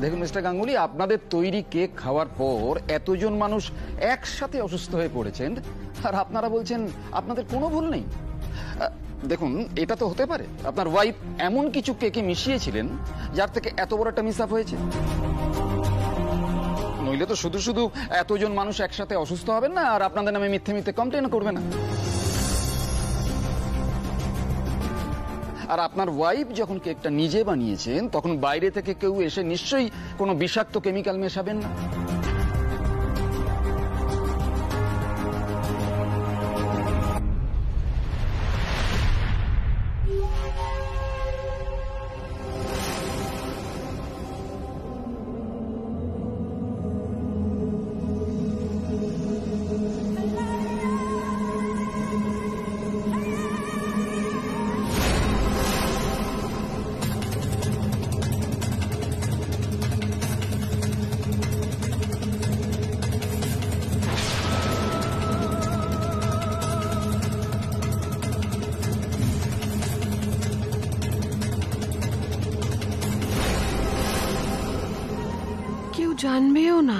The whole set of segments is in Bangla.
দেখুন মিস্টার গাঙ্গুলি, আপনাদের তৈরি কেক খাওয়ার পর এতজন মানুষ একসাথে অসুস্থ হয়ে পড়েছেন, আর আপনারা বলছেন আপনাদের কোনো ভুল নেই। দেখুন, এটা তো হতে পারে আপনার ওয়াইফ এমন কিছু কেকে মিশিয়েছিলেন যার থেকে এত বড় একটা মিস আপ হয়েছে। নইলে তো শুধু শুধু এতজন মানুষ একসাথে অসুস্থ হবেন না আর আপনাদের নামে মিথ্যে মিথ্যে কমপ্লেন করবে না। আর আপনার ওয়াইফ যখন কেকটা নিজে বানিয়েছেন তখন বাইরে থেকে কেউ এসে নিশ্চয়ই কোনো বিষাক্ত কেমিক্যাল মেশাবেন না। জানবেও না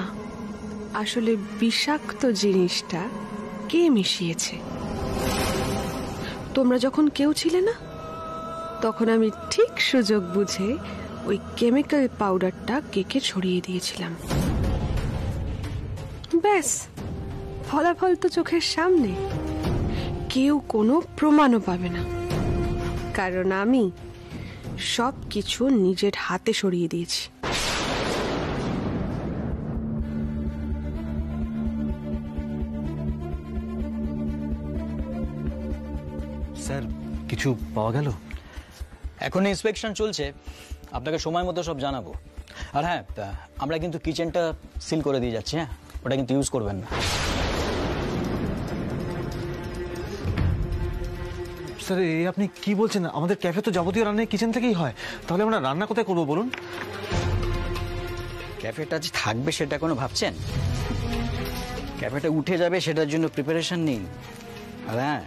আসলে বিষাক্ত জিনিসটা কে মিশিয়েছে। তোমরা যখন কেউ ছিলে না তখন আমি ঠিক সুযোগ বুঝে ওই কেমিক্যাল পাউডারটা কেকে ছড়িয়ে দিয়েছিলাম। ব্যাস, ফলাফল তো চোখের সামনে, কেউ কোনো প্রমাণও পাবে না, কারণ আমি সবকিছু নিজের হাতে সরিয়ে দিয়েছি। স্যার, কিছু পাওয়া গেল? এখন ইন্সপেকশন চলছে, আপনাকে সময় মতো সব জানাবো। আর হ্যাঁ, আমরা কিন্তু কিচেনটা সিল করে দিয়ে যাচ্ছি। হ্যাঁ, ওটা কিন্তু ইউজ করবেন না। স্যার, এই আপনি কি বলছেন? আমাদের ক্যাফে তো যাবতীয় রান্না কিচেন থেকেই হয়, তাহলে আমরা রান্না কোথায় করবো বলুন? ক্যাফেটা যে থাকবে সেটা কোনো ভাবছেন? ক্যাফেটা উঠে যাবে সেটার জন্য প্রিপারেশন নিন। আর হ্যাঁ,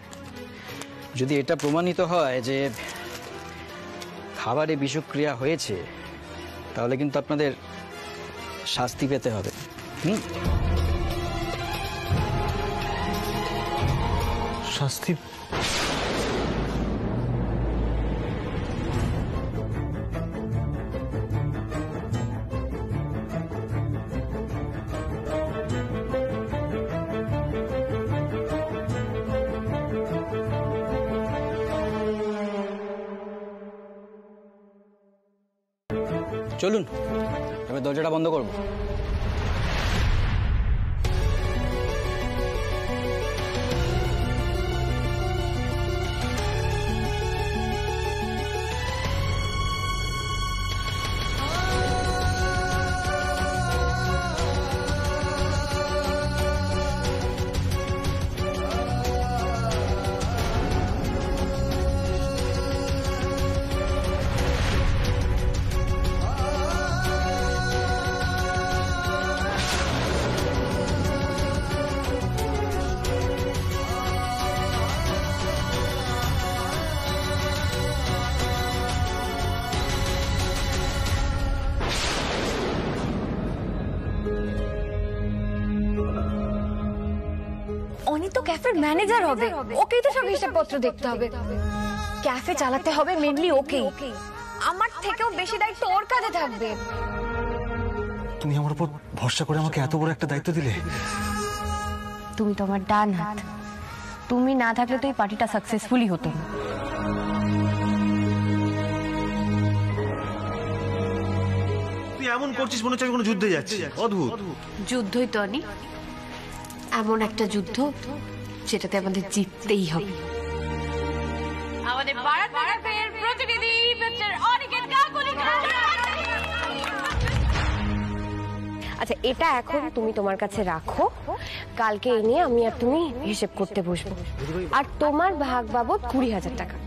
যদি এটা প্রমাণিত হয় যে খাবারে বিষক্রিয়া হয়েছে তাহলে কিন্তু আপনাদের শাস্তি পেতে হবে। শাস্তি? চলুন, এবার দরজাটা বন্ধ করবো। অনি তো ক্যাফের ম্যানেজার হবে, ওকেই তো সব হিসাবপত্র দেখতে হবে। ক্যাফে চালাতে হবে মেনলি ওকেই, আমার থেকেও বেশি দায়িত্ব ওর কাঁধে থাকবে। তুমি আমার উপর ভরসা করে আমাকে এত বড় একটা দায়িত্ব দিলে। তুমি তো আমার ডান হাত, তুমি না থাকলে তো এই পার্টিটা সাকসেসফুলি হতো না। তুই এমন করছিস মনে হচ্ছে আমি কোনো যুদ্ধে যাচ্ছি। অদ্ভুত। যুদ্ধই তো অনি, এমন একটা যুদ্ধ যেটাতে আমাদের জিততেই হবে। আমাদের ভারতের প্রতিনিধি মিস্টার অনিকেত গাঙ্গুলি। আচ্ছা, এটা এখন তুমি তোমার কাছে রাখো, কালকে এই নিয়ে আমি আর তুমি হিসেব করতে বসবো। আর তোমার ভাগ বাবদ 20,000 টাকা।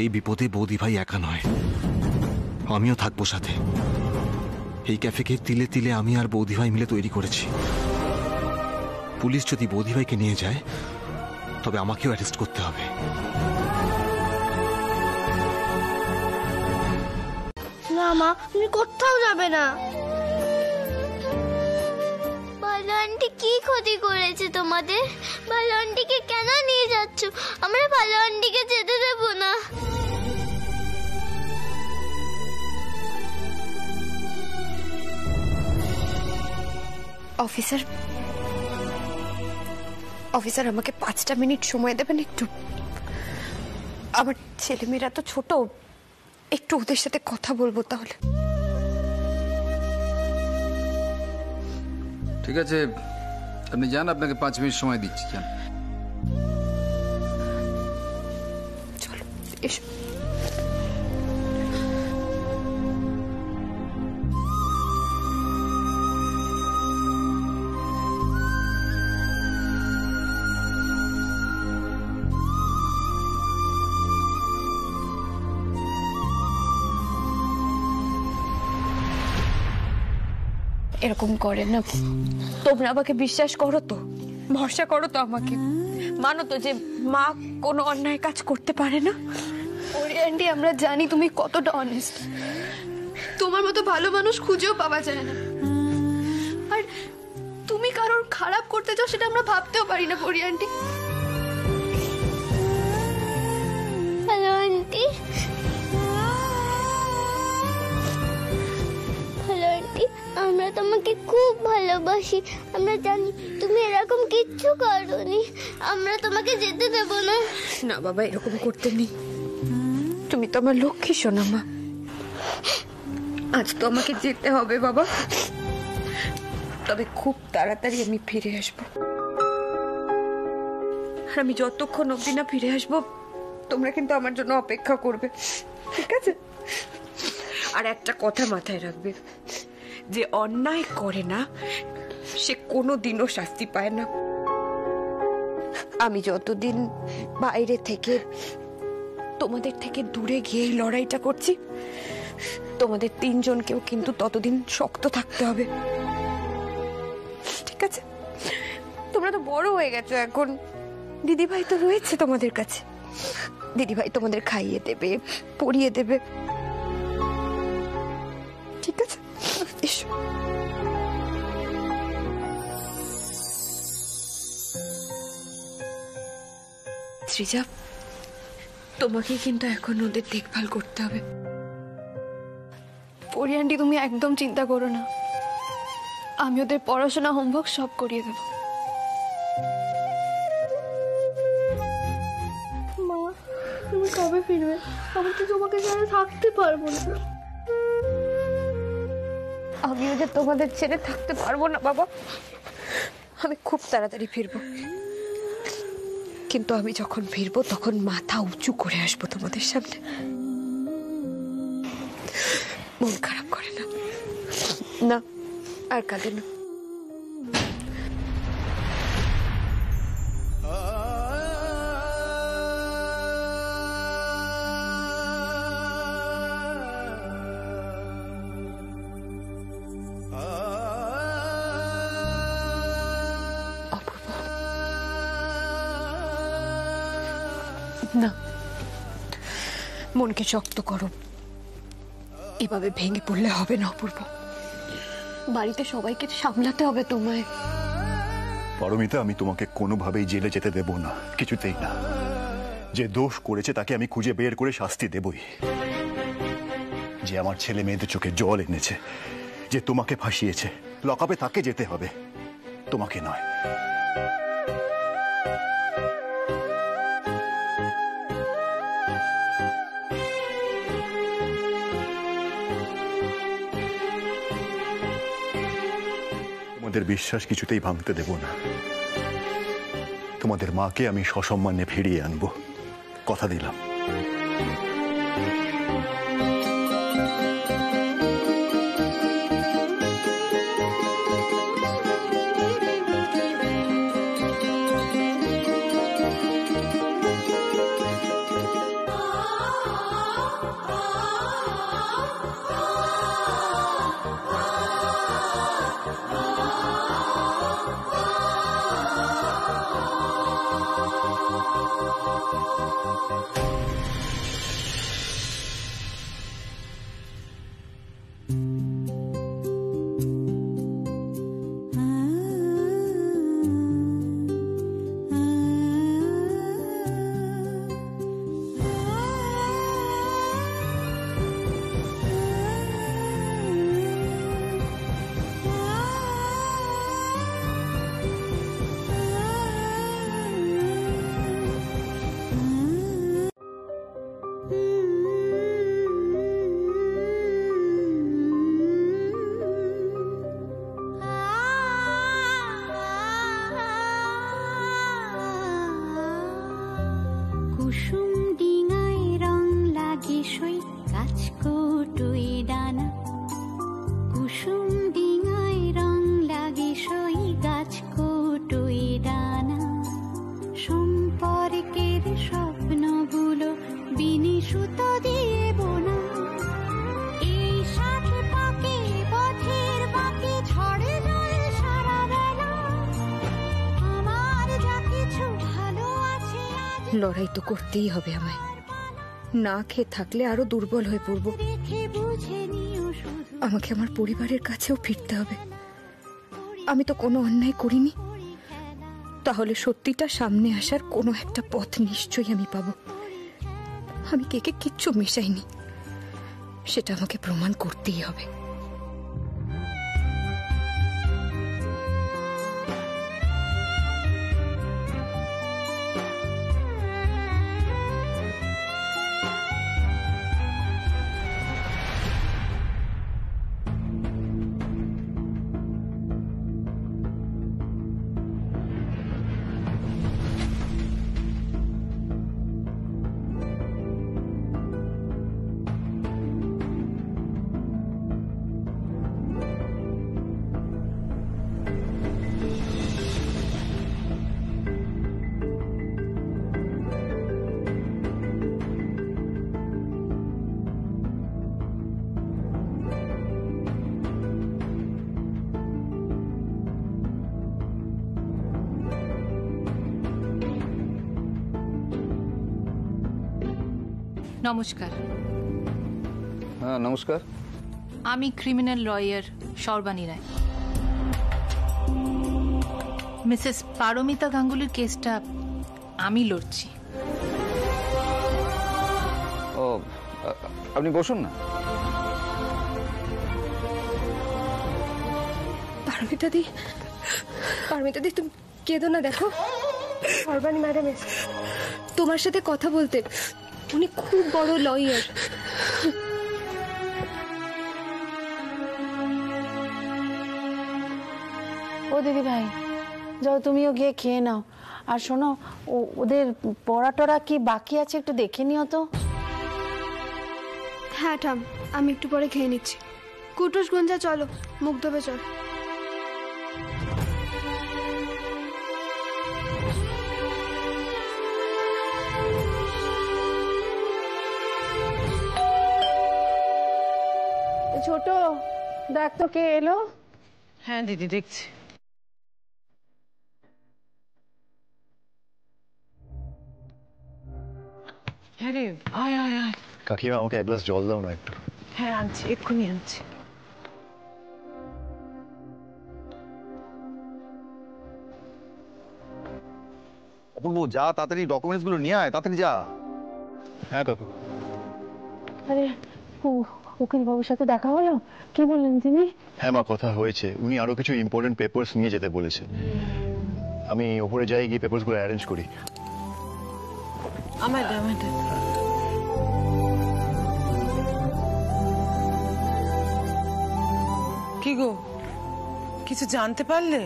এই বিপদে বৌদি ভাই একা নয়, আমিও থাকবো সাথে। এই ক্যাফেকে তিলে তিলে আমি আর বৌদিভাই মিলে তৈরি করেছি। পুলিশ যদি বৌদিভাইকে নিয়ে যায় তবে আমাকেও অ্যারেস্ট করতে হবে। না মা, তুমি কোথাও যাবে না। ভালো আন্টি কি ক্ষতি করেছে তোমাদের? ভালো আন্টিকে কেন নিয়ে যাচ্ছ? আমরা ভালো আন্টিকে যেতে দেব না। অফিসার, অফিসার আমাকে 5টা মিনিট সময় দেবেন একটু? আমার ছেলেমেয়েরা তো ছোট, একটু ওদের সাথে কথা বলবো তাহলে। ঠিক আছে, আপনি যান, আপনাকে 5 মিনিট সময় দিচ্ছি। যান। চলো এসো। এরকম করে না, তোমরা আমাকে বিশ্বাস করো তো, ভরসা করো তো আমাকে, মানো তো যে মা কোনো অন্যায় কাজ করতে পারে না। ওরে আন্টি, আমরা জানি তুমি কতটা অনেস্ট, তোমার মতো ভালো মানুষ খুঁজেও পাওয়া যায় না। আর তুমি কারোর খারাপ করতে চাও সেটা আমরা ভাবতেও পারি না পরি আন্টি। ভালো আন্টি, ভালো আন্টি, আমরা তোমাকে খুব ভালোবাসি। আমরা জানি তুমি এরকম কিচ্ছু করোনি। আমরা তোমাকে যেতে দেব না। না বাবা, এরকম করতে নেই। তুমি তো আমার লক্ষ্মী সোনা মা। আজ তো আমাকে যেতে হবে বাবা, তবে খুব তাড়াতাড়ি আমি ফিরে আসবো। আর আমি যতক্ষণ অবধি না ফিরে আসবো তোমরা কিন্তু আমার জন্য অপেক্ষা করবে, ঠিক আছে? আর একটা কথা মাথায় রাখবে, যে অন্যায় করে না সে কোনোদিনও শাস্তি পায় না। আমি যতদিন বাইরে থেকে তোমাদের থেকে দূরে গিয়ে এই লড়াইটা করছি, তোমাদের 3 জনকেও কিন্তু ততদিন শক্ত থাকতে হবে, ঠিক আছে? তোমরা তো বড় হয়ে গেছো এখন, দিদিভাই তো রয়েছে তোমাদের কাছে, দিদিভাই তোমাদের খাইয়ে দেবে, পরিয়ে দেবে, ঠিক আছে? এসো। সৃজা, তোমাকে কিন্তু এখন ওদের দেখভাল করতে হবে। পরি আন্টি, তুমি একদম চিন্তা করো না, আমি ওদের পড়াশোনা হোমওয়ার্ক সব করিয়ে দেবো। মা, তুমি কবে ফিরবে? আমি তো তোমাকে ছাড়া থাকতে পারবো না। আমিও যে তোমাদের ছেড়ে থাকতে পারবো না বাবা। আমি খুব তাড়াতাড়ি ফিরবো, কিন্তু আমি যখন ফিরবো তখন মাথা উঁচু করে আসবো তোমাদের সামনে। মন খারাপ করে না, না আর কাঁদে না। না, মনকে শক্ত করো, এভাবে ভেঙে পড়লে হবে না অপূর্ব। বাড়িতে সবাইকে সামলাতে হবে তোমায়। পারমিতা, আমি তোমাকে কোনোভাবেই জেলে যেতে দেব না, কিছুতেই না। যে দোষ করেছে তাকে আমি খুঁজে বের করে শাস্তি দেবই। যে আমার ছেলে মেয়েদের চোখে জল এনেছে, যে তোমাকে ফাঁসিয়েছে, লকআপে তাকে যেতে হবে, তোমাকে নয়। তোমাদের বিশ্বাস কিছুতেই ভাঙতে দেব না। তোমাদের মাকে আমি সসম্মানে ফিরিয়ে আনবো, কথা দিলাম। লড়াই তো করতেই হবে আমায়। না খেয়ে থাকলে আরো দুর্বল হয়ে পড়ব। আমাকে আমার পরিবারের কাছেও ফিরতে হবে। আমি তো কোনো অন্যায় করিনি, তাহলে সত্যিটা সামনে আসার কোনো একটা পথ নিশ্চয়ই আমি পাবো। আমি কেকে কিচ্ছু মেশাইনি, সেটা আমাকে প্রমাণ করতেই হবে। নমস্কার। হ্যাঁ নমস্কার। আমি ক্রিমিনাল লয়ার সর্বাণী রায়। মিসেস পারমিতা গাঙ্গুলির কেসটা আমি লড়ছি। ও আপনি বসুন না। পারমিতা দি তুমি কেঁদো না। দেখো সর্বাণী ম্যাডাম তোমার সাথে কথা বলতে, উনি খুব বড় লয়ার। ও দিদি ভাই, যাও তুমিও গিয়ে খেয়ে নাও। আর শোনো, ওদের পড়া টড়া কি বাকি আছে একটু দেখে নিও তো। হ্যাঁ ঠাম, আমি একটু পরে খেয়ে নিচ্ছি। কুটুস গুঞ্জা চলো, মুখ ধোবে চল। ছোট, দেখ তো কে এলো। হ্যাঁ দিদি দেখছি। হ্যাঁ রে, আয় আয় আয়। কাকিমা আমাকে এক গ্লাস জল দাও না একটু। হ্যাঁ আনছি, এক্ষুনি আনছি। অপূর্ব, যা তাড়াতাড়ি ডকুমেন্টস গুলো নিয়ে আয়, তাড়াতাড়ি যা। হ্যাঁ কাকু। আরে উকিল বাবুর সাথে দেখা হলো? কি বললেন তিনি? হ্যাঁ মা, কথা হয়েছে। উনি আরো কিছু ইম্পর্টেন্ট পেপারস নিয়ে যেতে বলেছে। আমি ওপরে যাই, গিয়ে পেপারস গুলো অ্যারেঞ্জ করি। আমার কি গো, কিছু জানতে পারলে?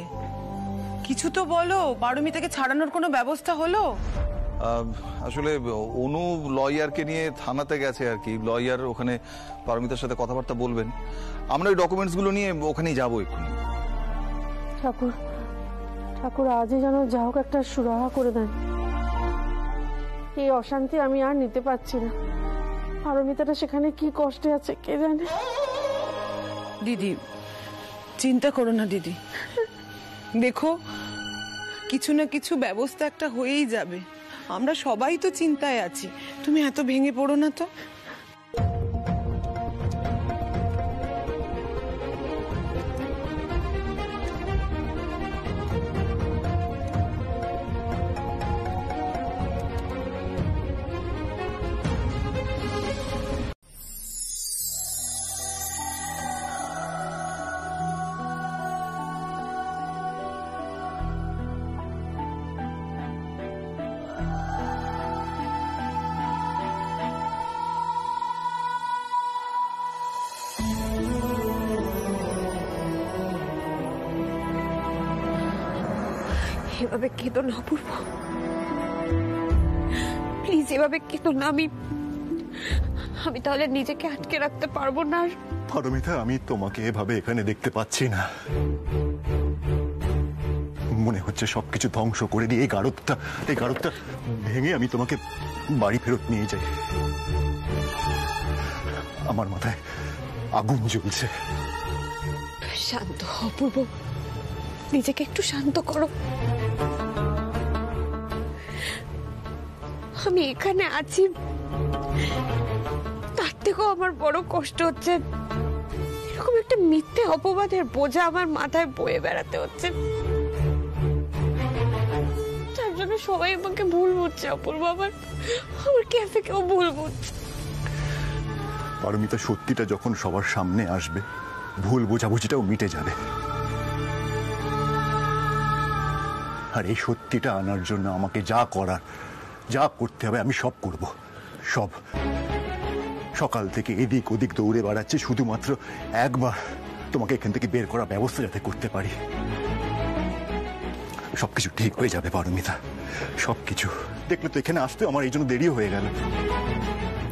কিছু তো বলো। পারমিতাকে ছাড়ানোর কোনো ব্যবস্থা হলো? আসলে অনু লয়ারকে নিয়ে থানাতে গেছে আর কি। লয়ার ওখানে পারমিতার সাথে কথাবার্তা বলবেন। আমরা ওই ডকুমেন্টস গুলো নিয়ে ওখানেই যাবো এক্ষুনি। ঠাকুর আজই যেন যা হোক একটা সুরাহা করে দেন। এই অশান্তি আমি আর নিতে পারছি না। পারমিতাটা সেখানে কি কষ্টে আছে কে জানে। দিদি চিন্তা করো না দিদি, দেখো কিছু না কিছু ব্যবস্থা একটা হয়েই যাবে। আমরা সবাই তো চিন্তায় আছি, তুমি এত ভেঙে পড়ো না তো। এভাবে কেঁদো না অপূর্ব, প্লিজ এভাবে কেঁদো না। আমি তাহলে নিজেকে আটকে রাখতে পারবো না। পারমিতা, আমি তোমাকে এভাবে এখানে দেখতে পাচ্ছি না। মনে হচ্ছে সবকিছু ধ্বংস করে দিয়ে এই গাড়তটা ভেঙে আমি তোমাকে বাড়ি ফেরত নিয়ে যাই। আমার মাথায় আগুন জ্বলছে। শান্ত অপূর্ব, নিজেকে একটু শান্ত করো। আমি এখানে আছি, তার থেকেও আমার বড় কষ্ট হচ্ছে এরকম একটা মিথ্যে অপবাদের বোঝা আমার মাথায় বয়ে বেড়াতে হচ্ছে। তার জন্য সবাই আমাকে ভুল বুঝছে অপূর্ব, আমার ক্যাফেকেও ভুল বুঝছে। পারমিতা, সত্যিটা যখন সবার সামনে আসবে ভুল বোঝাবুঝিটাও মিটে যাবে। আর এই সত্যিটা আনার জন্য আমাকে যা করার, যা করতে হবে আমি সব করব, সব। সকাল থেকে এদিক ওদিক দৌড়ে বেড়াচ্ছে শুধুমাত্র একবার তোমাকে এখান থেকে বের করার ব্যবস্থা যাতে করতে পারি। সবকিছু ঠিক হয়ে যাবে পারমিতা, সবকিছু। দেখলে তো এখানে আসতে আমার এই জন্য দেরিও হয়ে গেল।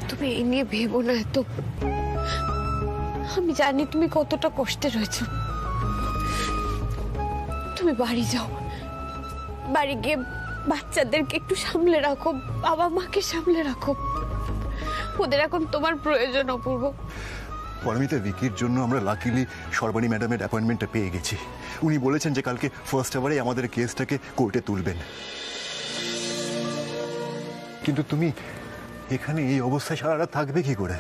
তুমি এই নিয়ে ভেবো না এত, আমি জানি তুমি কতটা কষ্টে রয়েছো। তুমি বাড়ি যাও, বাড়ি গিয়ে বাচ্চাদেরকে একটু সামলে রাখো, বাবা মাকে সামলে রাখো, ওদের এখন তোমার প্রয়োজন অপূর্ব। পারমিতা, ভিকির জন্য আমরা লাকিলি সর্বাণী ম্যাডামের অ্যাপয়েন্টমেন্টটা পেয়ে গেছি। উনি বলেছেন যে কালকে ফার্স্ট আওয়ারে আমাদের কেসটাকে কোর্টে তুলবেন। কিন্তু তুমি এখানে এই অবস্থায় সারা রাত থাকবে কি করে?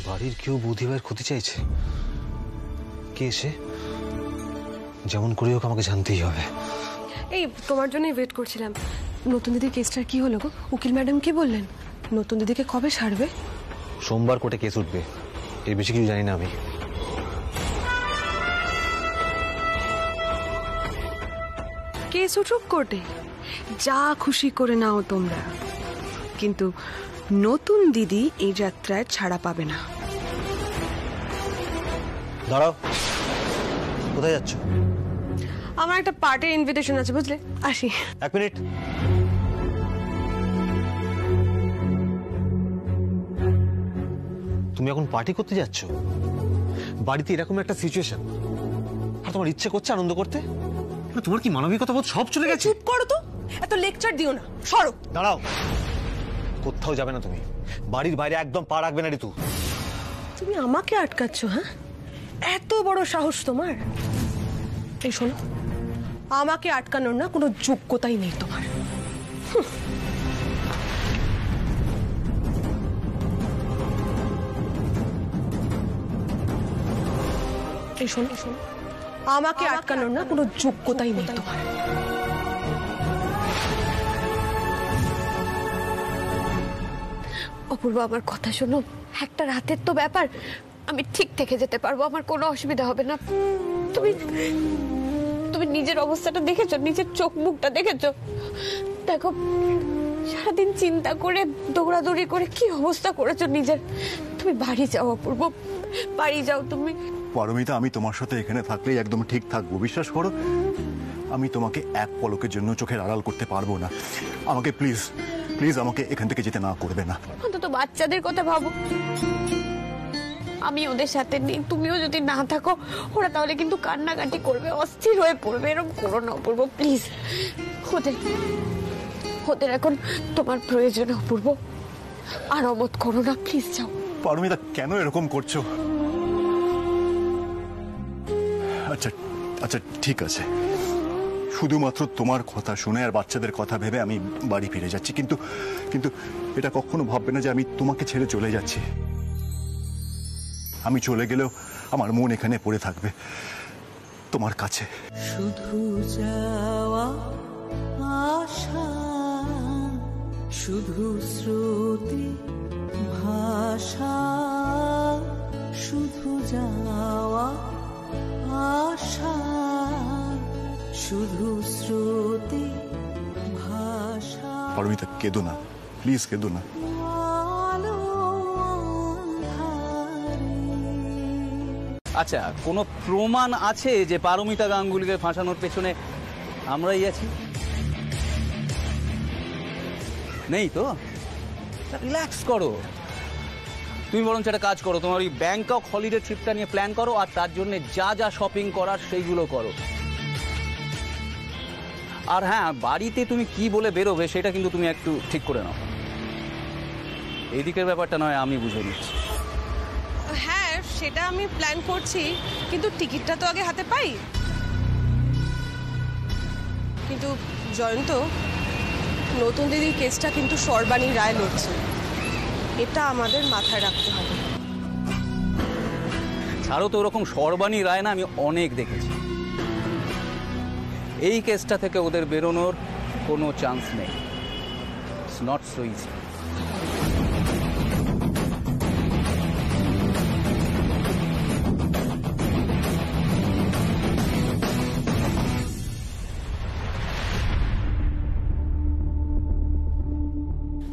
বাড়ির কেউ বৌদিভাইয়ের ক্ষতি চাইছে? কে সে? যেমন করে হোক আমাকে জানতেই হবে। এই তোমার জন্যই ওয়েট করছিলাম। নতুন দিদির কেসটার কি হলো গো? উকিল ম্যাডাম কি বললেন? নতুন দিদিকে কবে ছাড়বে? সোমবার কোর্টে কেস উঠবে, এর বেশি কিছু জানি না আমি। কেস উঠুক কোর্টে, যা খুশি করে নাও তোমরা, কিন্তু নতুন দিদি এই যাত্রায় ছাড়া পাবে না। দাঁড়াও, কোথায় যাচ্ছ? আমার একটা পার্টির ইনভিটেশন আছে, বুঝলে? আসি। এক মিনিট। তুমি এখন পার্টি করতে যাচ্ছ? বাড়িতে এরকম একটা সিচুয়েশন, আর তোমার ইচ্ছে করছে আনন্দ করতে? তোমার কি মানবিকতা বোধ সব চলে গেছে? চুপ করো তো, এত লেকচার দিও না, সরো। দাঁড়াও, কোথাও যাবে না তুমি। বাড়ির বাইরে একদম পা রাখবে না ঋতু। তুমি আমাকে আটকাচ্ছ? হ্যাঁ, এত বড় সাহস তোমার? এই শোনো, আমাকে আটকানোর না কোনো যোগ্যতাই নেই তোমার। এই শোনো, আমাকে আটকানোর না কোনো যোগ্যতাই নেই তোমার। অপূর্ব, আমার কথা শোনো, একটা রাতের তো ব্যাপার, আমি ঠিক থেকে যেতে পারবো, আমার কোনো অসুবিধা হবে না। তুমি তুমি নিজের অবস্থাটা দেখেছো, নিজের চোখ মুখটা দেখেছো? দেখো, সারাদিন চিন্তা করে দৌড়াদৌড়ি করে কি অবস্থা করেছো নিজের। তুমি বাড়ি যাও অপূর্ব, বাড়ি যাও তুমি। পারমিতা, আমি তোমার সাথে এখানে থাকলেই একদম ঠিক থাকবো, বিশ্বাস করো। আমি তোমাকে এক পলকের জন্য চোখের আড়াল করতে পারবো না। আমাকে প্লিজ প্লিজ আমাকে এখান থেকে যেতে না করবে না। অন্তত বাচ্চাদের কথা ভাবো, আমি ওদের সাথে নেই, তুমিও যদি না থাকো ওরা তাহলে কিন্তু কান্নাকাটি করবে, অস্থির হয়ে পড়বে। এরকম করো না অপূর্ব, প্লিজ। ওদের এখন তোমার প্রয়োজন অপূর্ব, আর অমত করো না, প্লিজ যাও। পারমিতা, কেন এরকম করছো? আচ্ছা আচ্ছা, ঠিক আছে, শুধুমাত্র তোমার কথা শুনে আর বাচ্চাদের কথা ভেবে আমি বাড়ি ফিরে যাচ্ছি, কিন্তু কিন্তু এটা কখনো ভাববে না যে আমি তোমাকে ছেড়ে চলে যাচ্ছি। আমি চলে গেলেও আমার মন এখানে পড়ে থাকবে তোমার কাছে। শুধু যাওয়া আশা, শুধু স্রোতে ভাষা, শুধু যাওয়া আশা, শুধু স্রোতে ভাষা। পারমিতা, কেঁদো না, প্লিজ কেঁদো না। আচ্ছা, কোনো প্রমাণ আছে যে পারমিতা গাঙ্গুলিকে ফাঁসানোর পেছনে আমরাই আছি? নেই তো? রিল্যাক্স করো। তুমি বরঞ্চ একটা কাজ করো, তোমার ওই ব্যাংকক হলিডে ট্রিপটা নিয়ে প্ল্যান করো, আর তার জন্য যা যা শপিং করার সেইগুলো করো। আর হ্যাঁ, বাড়িতে তুমি কি বলে বেরোবে সেটা কিন্তু তুমি একটু ঠিক করে নাও। এইদিকের ব্যাপারটা নয় আমি বুঝে নিচ্ছি। হ্যাঁ, সেটা আমি প্ল্যান করছি, কিন্তু টিকিটটা তো আগে হাতে পাই। কিন্তু জয়ন্ত, নতুন দিদির কেসটা কিন্তু সর্বাণী রায় লড়ছে, এটা আমাদের মাথায় রাখতে হবে। ছাড়ো তো, ওরকম সর্বাণী রায় না আমি অনেক দেখেছি। এই কেসটা থেকে ওদের বেরোনোর কোনো চান্স নেই। It's not so easy.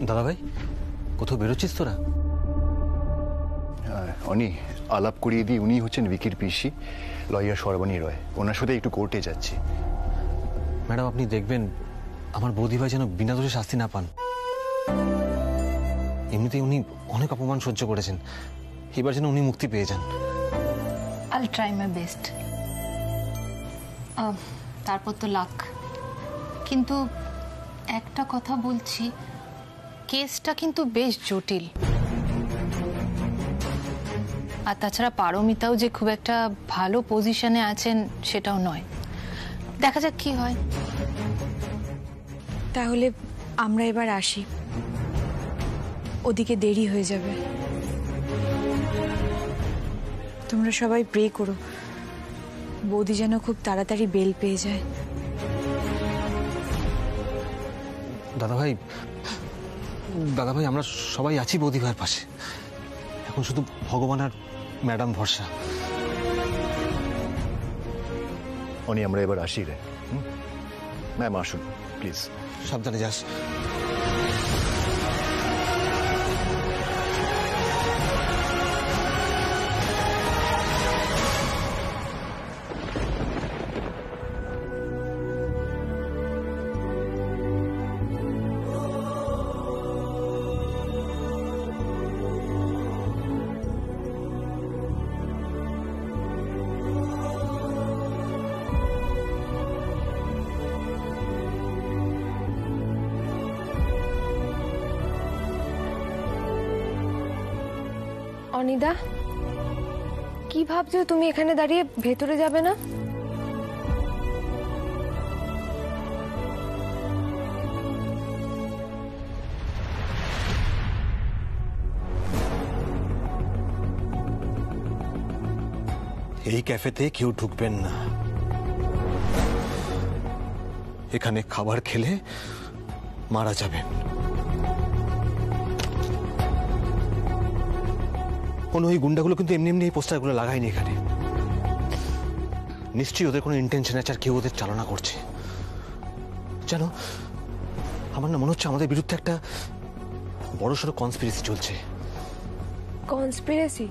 দাদা ভাই, কোথাও বেরোচ্ছিস তোরা? অনি, আলাপ করিয়ে দিই, উনি হচ্ছেন বিকির পিসি, লয়ার সর্বাণী রয়। ওনার সাথে একটু কোর্টে যাচ্ছি। ম্যাডাম, আপনি দেখবেন আমার বৌদি ভাই যেন বিনা দোষে শাস্তি না পান। এমনিতেই উনি অনেক অপমান সহ্য করেছেন, এবার যেন উনি মুক্তি পেয়ে যান। I'll try my best. তারপর তো লাক। কিন্তু একটা কথা বলছি, কেসটা কিন্তু বেশ জটিল। আর তাছাড়া পারমিতাও যে খুব একটা ভালো পজিশনে আছেন সেটাও নয়। দেখা যাক কি হয়। তাহলে আমরা এবার আসি, ওদিকে দেরি হয়ে যাবে। তোমরা সবাই প্রে করো বৌদি যেন খুব তাড়াতাড়ি বেল পেয়ে যায়। দাদা ভাই, আমরা সবাই আছি বৌদি ভাইয়ের পাশে। এখন শুধু ভগবান আর ম্যাডাম ভরসা। অনি, আমরা এবার আসি রে। ম্যাম আসুন প্লিজ। সাবধানে যাস। অনিদা, কি ভাবছো তুমি এখানে দাঁড়িয়ে? ভেতরে যাবে না? এই ক্যাফেতে কেউ ঢুকবেন না। এখানে খাবার খেলে মারা যাবেন। ওই গুন্ডাগুলো কিন্তু এমনি এমনি এই পোস্টারগুলো লাগায়নি এখানে। নিশ্চয়ই ওদের কোনো ইন্টেনশন আছে, আর কেউ ওদের চালনা করছে। জানো, আমার না মনে হচ্ছে আমাদের বিরুদ্ধে একটা বড়সড় কনস্পিরেসি চলছে। কনস্পিরেসি?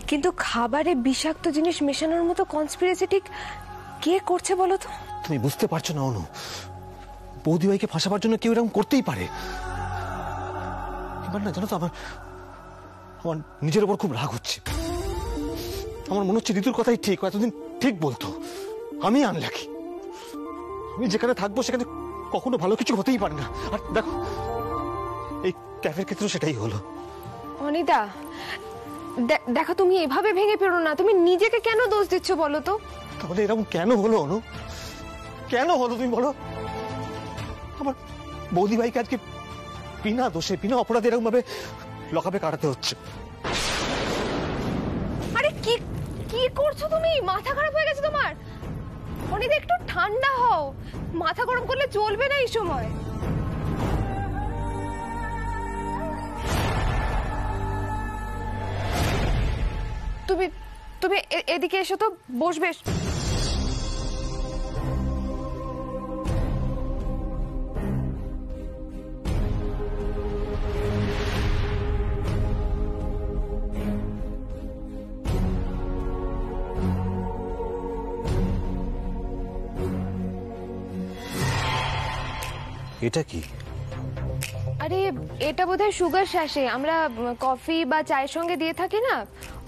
কিন্তু খাবারে বিষাক্ত জিনিস মেশানোর মতো কনস্পিরেসি ঠিক কে করছে বলো তো? তুমি বুঝতে পারছো না অনু, বৌদি ভাইকে ফাঁসাবার জন্য কেউ এরকম করতেই পারে। এবার না জানো তো, আমার নিজের উপর খুব রাগ হচ্ছে। আমার মনে হচ্ছে ঋতুর কথাই ঠিক, এতদিন ঠিক বলতো। আমি আনলাকি, আমি যেখানে থাকবো সেখানে কখনো ভালো কিছু হতেই পারে না। আর দেখো, এই ক্যাফের ক্ষেত্রে সেটাই হলো। অনিতা, দেখো, তুমি এভাবে ভেঙে পড়ো না। তুমি নিজেকে কেন দোষ দিচ্ছ বলো তো? তাহলে এরকম কেন হলো অনু? কেন হলো তুমি বলো? আমার বৌদি ভাইকে আজকে বিনা দোষে, বিনা অপরাধে এরকম ভাবে লকাপে কাটাতে হচ্ছে। আরে কি করছো তুমি? মাথা খারাপ হয়ে গেছে তোমার? অনিতা, একটু ঠান্ডা হও। মাথা গরম করলে চলবে না এই সময়। তুমি এদিকে এসো তো, বসবে। এটা কি? আরে এটা বোধহয় সুগার শ্যাশে, আমরা কফি বা চায়ের সঙ্গে দিয়ে থাকি না,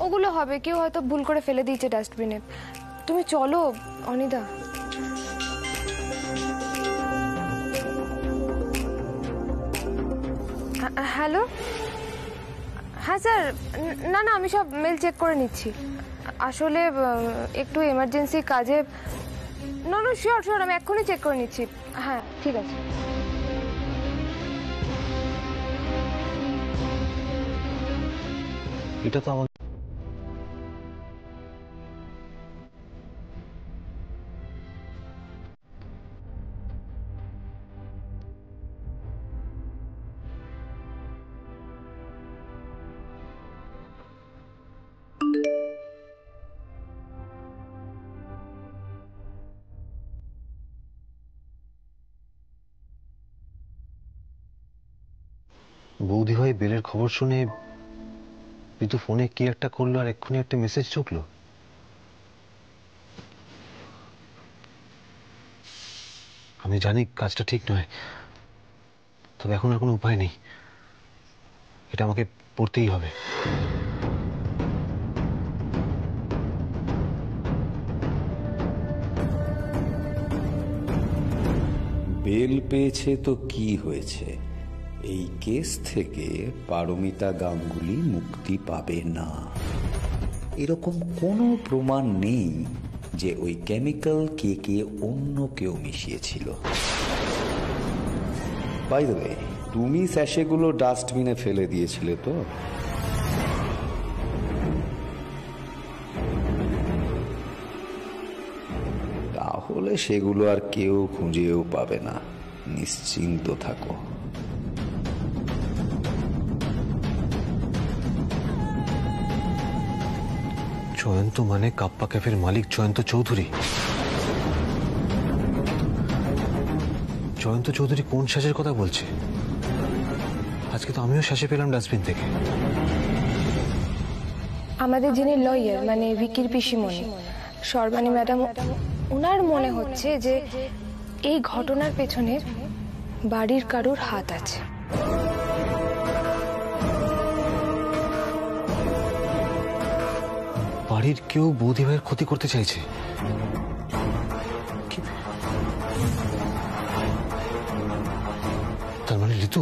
ওগুলো হবে। কেউ হয়তো ভুল করে ফেলে দিয়েছে ডাস্টবিনে। তুমি চলো অনিদা। হ্যালো, হ্যাঁ স্যার। না না, আমি সব মেল চেক করে নিচ্ছি। আসলে একটু এমার্জেন্সি কাজে। না না শিওর শিওর, আমি এক্ষুনি চেক করে নিচ্ছি। হ্যাঁ ঠিক আছে। এটা তো আমার বৌদি ভাই বেলের খবর শুনে ঋতু ফোনে কি একটা করলো আর এক্ষুনি একটা মেসেজ ঢুকলো। আমি জানি কাজটা ঠিক নয়, তবে এখন আর কোনো উপায় নেই, এটা আমাকে পড়তেই হবে। বেল পেয়েছে তো কি হয়েছে, এই কেস থেকে পারমিতা গাঙ্গুলি মুক্তি পাবে না। এরকম কোনো প্রমাণ নেই যে ওই কেমিক্যাল কেকে অন্য কেউ মিশিয়েছিল। বাই দ্য ওয়ে, তুমি স্যাশেগুলো ডাস্টবিনে ফেলে দিয়েছিলে তো? তাহলে সেগুলো আর কেউ খুঁজেও পাবে না, নিশ্চিন্ত থাকো। জয়ন্ত মানে কাপ্পা ক্যাফের মালিক জয়ন্ত চৌধুরী। জয়ন্ত চৌধুরী কোন শ্বাসের কথা বলছে? আজকে তো আমিও শ্বাসে পেলাম ডাস্টবিন থেকে। আমাদের যিনি লয়ার মানে ভিকির পিসিমণি সর্বাণী ম্যাডাম, ওনার মনে হচ্ছে যে এই ঘটনার পেছনে বাড়ির কারোর হাত আছে। বাড়ির কেউ বৌদি ভাইয়ের ক্ষতি করতে চাইছে। তার মানে ঋতু?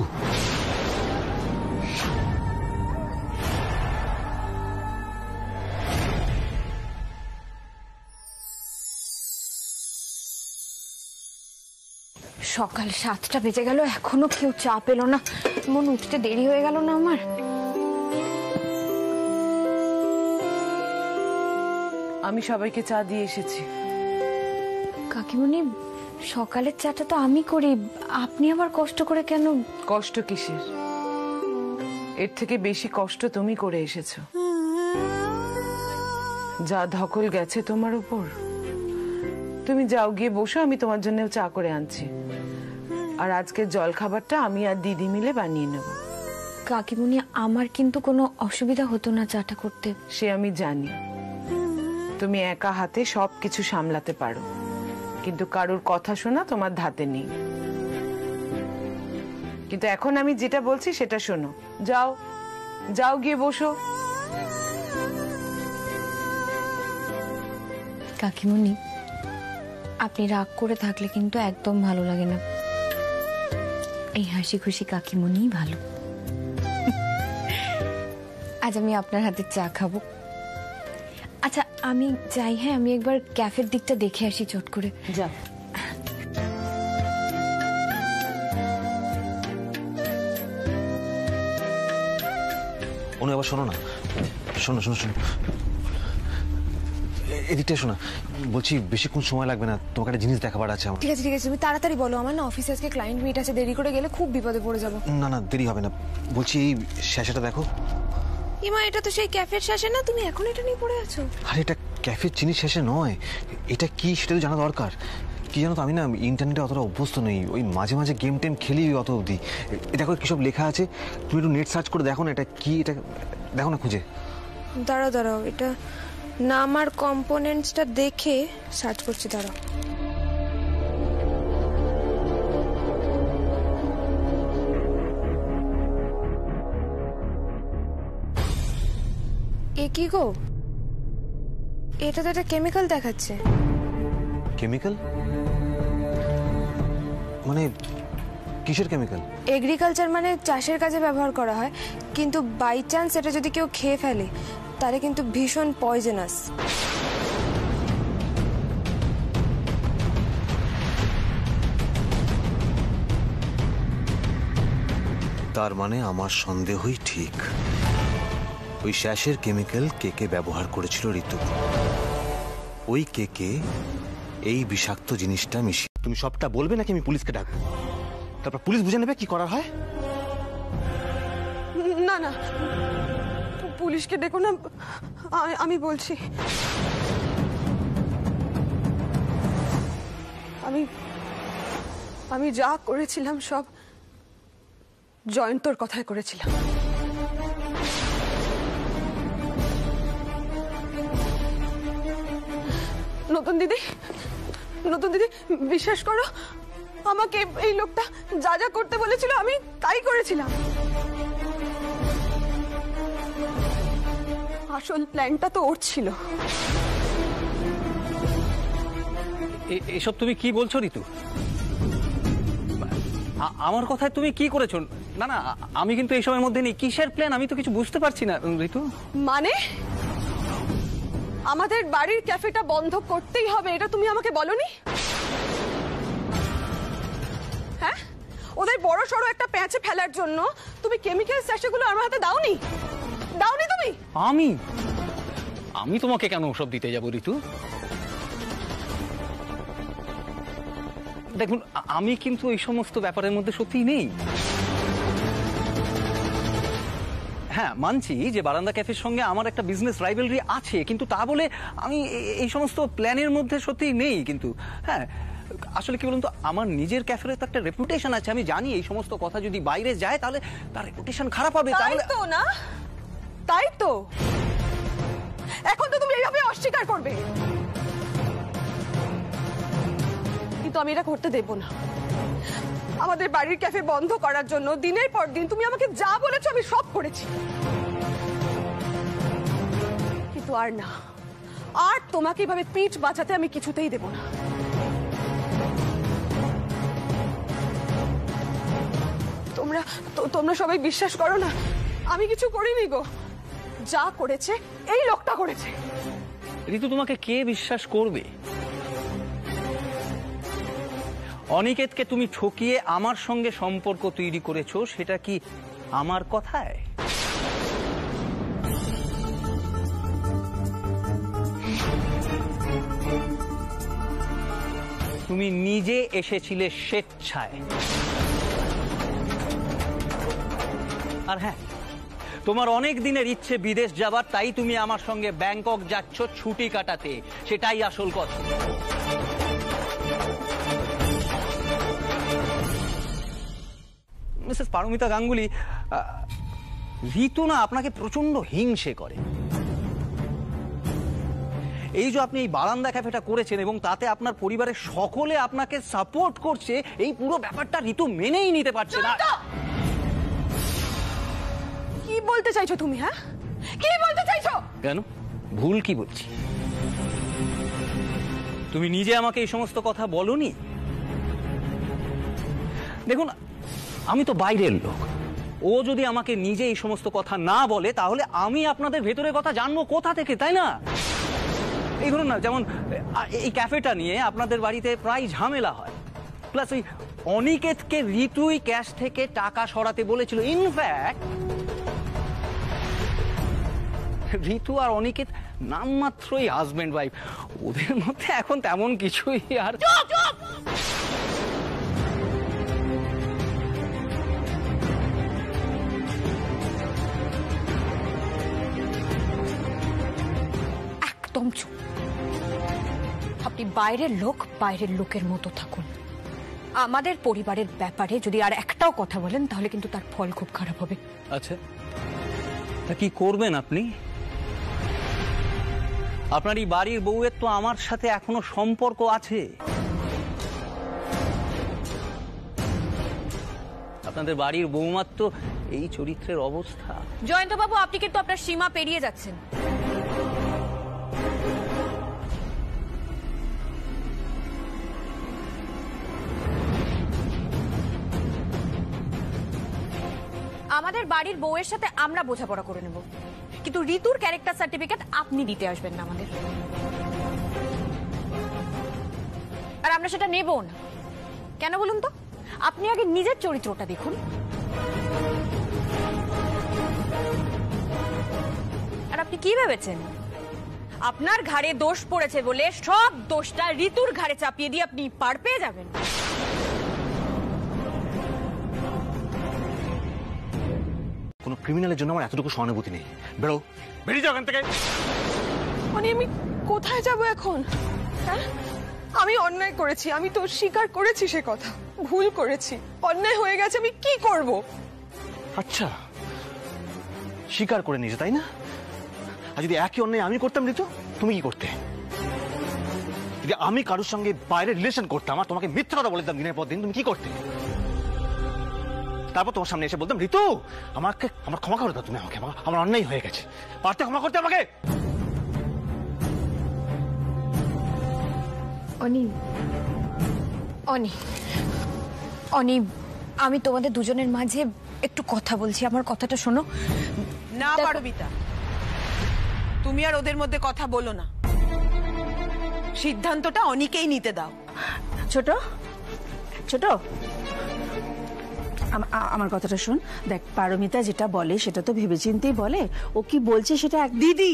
সকাল 7টা বেজে গেল, এখনো কেউ চা পেল না। মন উঠতে দেরি হয়ে গেল না আমার? আমি সবাইকে চা দিয়ে এসেছি। কাকিমণি, সকালের চাটা তো আমি করি, আপনি আবার কষ্ট করে কেন? কষ্ট কিসের? এর থেকে বেশি কষ্ট তুমি করে এসেছো। যা ধকল গেছে তোমার উপর। তুমি যাও, গিয়ে বসো, আমি তোমার জন্য চা করে আনছি। আর আজকের জল খাবারটা আমি আর দিদি মিলে বানিয়ে নেব। কাকিমণি, আমার কিন্তু কোনো অসুবিধা হতো না চাটা করতে। সে আমি জানি, তুমি একা হাতে সবকিছু সামলাতে পারো, কিন্তু কারোর কথা শোনা তোমার ধাতে নেই। কিন্তু এখন আমি যেটা বলছি সেটা শোনো। যাও যাও, গিয়ে বসো। কাকিমণি, আপনি রাগ করে থাকলে কিন্তু একদম ভালো লাগে না। এই হাসি খুশি কাকিমণিই ভালো। আজ আমি আপনার হাতে চা খাবো। আচ্ছা আমি যাই, হ্যাঁ আমি একবার ক্যাফের দিকটা দেখে আসি চট করে। যা। অনু, আবার শোনো না, শোনো শোনো শোনো, এদিকটা শোনা। বলছি বেশিক্ষণ সময় লাগবে না, তোমাকে একটা জিনিস দেখাবার আছে আমার। ঠিক আছে ঠিক আছে, তুমি তাড়াতাড়ি বলো, আমার না অফিসে আজকে ক্লায়েন্ট মিট আছে, দেরি করে গেলে খুব বিপদে পড়ে যাবো। না না, দেরি হবে না। বলছি এই শ্যাশাটা দেখো। ইমা, এটা তো সেই ক্যাফের শ্যাশে না? তুমি এখন এটা নিয়ে পড়ে আছো? আরে এটা ক্যাফের চিনির শ্যাশে নয়, এটা কি সেটা তো জানা দরকার। কি জানো তো, আমি না ইন্টারনেটে অতটা অভ্যস্ত নই, ওই মাঝে মাঝে গেম টেম খেলি অত অবধি। দেখো কিসব লেখা আছে, তুমি একটু নেট সার্চ করে দেখো না, এটা কি, এটা দেখো না খুঁজে। দাঁড়াও দাঁড়াও, এটা নাম আর কম্পোনেন্টসটা দেখে সার্চ করছি, দাঁড়াও। এ কি গো, এটা তো একটা কেমিক্যাল দেখাচ্ছে। কেমিক্যাল মানে কিসের কেমিক্যাল? এগ্রিকালচার মানে চাষের কাজে ব্যবহার করা হয়, কিন্তু বাই চান্স এটা যদি কেউ খেয়ে ফেলে তাহলে কিন্তু ভীষণ পয়জনাস। তার মানে আমার সন্দেহই ঠিক। ওই শ্যাসের কেমিক্যাল কেকে ব্যবহার করেছিল ঋতু। ওই কেকে এই বিষাক্ত জিনিসটা মিশিয়ে। তুমি সবটা বলবে নাকি আমি পুলিশকে ডাকবো? তারপর পুলিশ বুঝে নেবে কি করা হয়। না না, পুলিশকে ডেকো না, আমি বলছি। আমি যা করেছিলাম সব জয়ন্তর কথায় করেছিলাম। নতুন দিদি বিশ্বাস করো, আমাকে এই লোকটা যা যা করতে বলেছিল আমি তাই করেছিলাম। আসল প্ল্যানটা তো ওর ছিল। এসব তুমি কি বলছো ঋতু? আমার কথায় তুমি কি করেছো? না না, আমি কিন্তু এই সময়ের মধ্যে নেই। কিসের প্ল্যান আমি তো কিছু বুঝতে পারছি না ঋতু। মানে আমাদের বাড়ির ক্যাফেটা বন্ধ করতেই হবে, এটা তুমি আমাকে বলনি? হ্যাঁ, ওদের বড় সড়ো একটা প্যাঁচে ফেলার জন্য তুমি কেমিক্যাল স্যাশেগুলো আমার হাতে দাওনি তুমি? আমি তোমাকে কেন ওসব দিতে যাবো ঋতু? দেখুন, আমি কিন্তু এই সমস্ত ব্যাপারের মধ্যে সত্যিই নেই। হ্যাঁ, মানছি যে বারান্দা ক্যাফের সঙ্গে আমার একটা বিজনেস রাইভেলরি আছে, কিন্তু তা বলে আমি এই সমস্ত প্ল্যানের মধ্যে সত্যিই নেই। কিন্তু হ্যাঁ, আসলে কি বলুন তো, আমার নিজের ক্যাফের তো একটা রেপুটেশন আছে। আমি জানি এই সমস্ত কথা যদি বাইরে যায় তাহলে তার রেপুটেশন খারাপ হবে। তাই তো না? তাই তো এখন তো তুমি এইভাবে অস্বীকার করবে, কিন্তু আমি এটা করতে দেব না। আমাদের বাড়ির ক্যাফে বন্ধ করার জন্য দিনের পর দিন তুমি আমাকে যা বলেছো আমি সব করেছি, কিন্তু আর তোমাকে এভাবে পিঠ বাঁচাতে আমি কিছুতেই দেব না। তোমরা সবাই বিশ্বাস করো না, আমি কিছু করিনি গো। যা করেছে এই লোকটা করেছে। ঋতু, তোমাকে কে বিশ্বাস করবে? অনিকেতকে তুমি ঠকিয়ে আমার সঙ্গে সম্পর্ক তৈরি করেছো, সেটা কি আমার কথায়? তুমি নিজে এসেছিলে স্বেচ্ছায়। আর হ্যাঁ, তোমার অনেক দিনের ইচ্ছে বিদেশ যাবার, তাই তুমি আমার সঙ্গে ব্যাংকক যাচ্ছ ছুটি কাটাতে, সেটাই আসল কথা। মিসেস পারমিতা গাঙ্গুলি, ঋতু না আপনাকে প্রচন্ড হিংসে করে। এই যে আপনি এই বারান্দা ক্যাফেটা করেছেন এবং তাতে আপনার পরিবারের সকলে আপনাকে সাপোর্ট করছে, এই পুরো ব্যাপারটা ঋতু মেনেই নিতে পারছে না। কি বলতে চাইছো তুমি? হ্যাঁ, কি বলতে চাইছো? কেন, ভুল কি বলছি? তুমি নিজে আমাকে এই সমস্ত কথা বলনি। দেখুন, আমি তো বাইরের লোক। ও যদি আমাকে নিজে এই সমস্ত কথা না বলে তাহলে আমি আপনাদের ভেতরের কথা জানবো কোথা থেকে, তাই না? এই ধরুন না, যেমন এই ক্যাফেটা নিয়ে আপনাদের বাড়িতে প্রায় ঝামেলা হয়, প্লাস ওই অনিকেতকে ঋতুই ক্যাশ থেকে টাকা সরাতে বলেছিল। ইনফ্যাক্ট ঋতু আর অনিকেত নামমাত্রই হাজবেন্ড ওয়াইফ, ওদের মধ্যে এখন তেমন কিছুই আর। একদম চুপ। আপনি বাইরের লোক, বাইরের লোকের মতো থাকুন। আমাদের পরিবারের ব্যাপারে যদি আর একটাও কথা বলেন তাহলে কিন্তু তার ফল খুব খারাপ হবে। আচ্ছা, তা কি করবেন আপনি? আপনার এই বাড়ির বউয়ের তো আমার সাথে এখনো সম্পর্ক আছে। আপনাদের বাড়ির বউমার তো এই চরিত্রের অবস্থা। জয়ন্তবাবু, আপনি কিন্তু আপনার সীমা পেরিয়ে যাচ্ছেন। আমাদের বাড়ির বউয়ের সাথে আমরা বোঝাপড়া করে নেব, কিন্তু ঋতুর ক্যারেক্টার সার্টিফিকেট আপনি দিতে আসবেন না আমাদের। আর আমরা সেটা নেব না। কেন বলুন তো? আপনি আগে নিজের চরিত্রটা দেখুন। আপনি কি ভেবেছেন আপনার ঘাড়ে দোষ পড়েছে বলে সব দোষটা ঋতুর ঘাড়ে চাপিয়ে দিয়ে আপনি পার পেয়ে যাবেন? কোনো ক্রিমিনালের জন্য আমার এতটুকু সহানুভূতি নেই। বেরো, বেরিয়ে যাও এখান থেকে। মানে আমি কোথায় যাব এখন? হ্যাঁ, আমি অন্যায় করেছি, আমি তো স্বীকার করেছি সে কথা, ভুল করেছি, অন্যায় হয়ে গেছে, আমি কি করব? আচ্ছা, স্বীকার করে নিয়েছে তাই না? আর যদি একই অন্যায় আমি করতাম ঋতু, তুমি কি করতে? যদি আমি কারোর সঙ্গে বাইরে রিলেশন করতাম আর তোমাকে মিথ্যা কথা বলে দিতাম দিনের পর দিন, তুমি কি করতে? তারপর তোমার সামনে এসে বলতাম ঋতু আমার ক্ষমা করে দাও, তুমি আমাকে, আমার অন্যায় হয়ে গেছে, পারতে ক্ষমা করতে আমাকে? অনি, অনি, অনি, আমি তোমাদের দুজনের মাঝে একটু কথা বলছি, আমার কথাটা শোনো। না পারমিতা, তুমি আর ওদের মধ্যে কথা বলো না, সিদ্ধান্তটা অনিকেই নিতে দাও। ছোট ছোট, আমার কথাটা শোন। দেখ, পারমিতা যেটা বলে সেটা তো ভেবেচিন্তেই বলে, ও কি বলছে সেটা দিদি,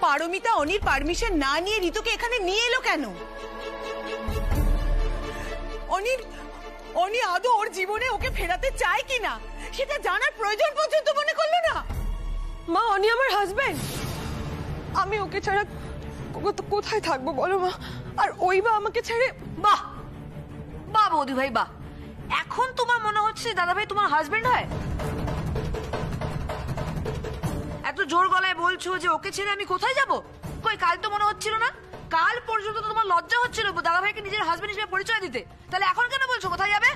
পারমিতা অনির পারমিশন না নিয়ে ঋতুকে এখানে নিয়ে এলো কেন? অনি আদৌ ওর জীবনে ওকে ফেরাতে চায় কিনা সেটা জানার প্রয়োজন পর্যন্ত মনে করলো না। মা, অনি আমার হাজবেন্ড, আমি ওকে ছাড়া কোথায় থাকবো বলো মা? আর ওই বা আমাকে ছেড়ে? বাহ বাহ বৌদি ভাই, বাহ! এখন তোমার মনে হচ্ছে দাদা ভাই তোমার হাজবেন্ড হয়? এত জোর গলায় বলছো যে ওকে ছেড়ে আমি কোথায় যাব? কই, কাল তো মনে হচ্ছিল না? কাল পর্যন্ত তো তোমার লজ্জা হচ্ছিল দাদা ভাইকে নিজের হাজবেন্ড হিসেবে পরিচয় দিতে, তাহলে এখন কেন বলছো কোথায় যাবে?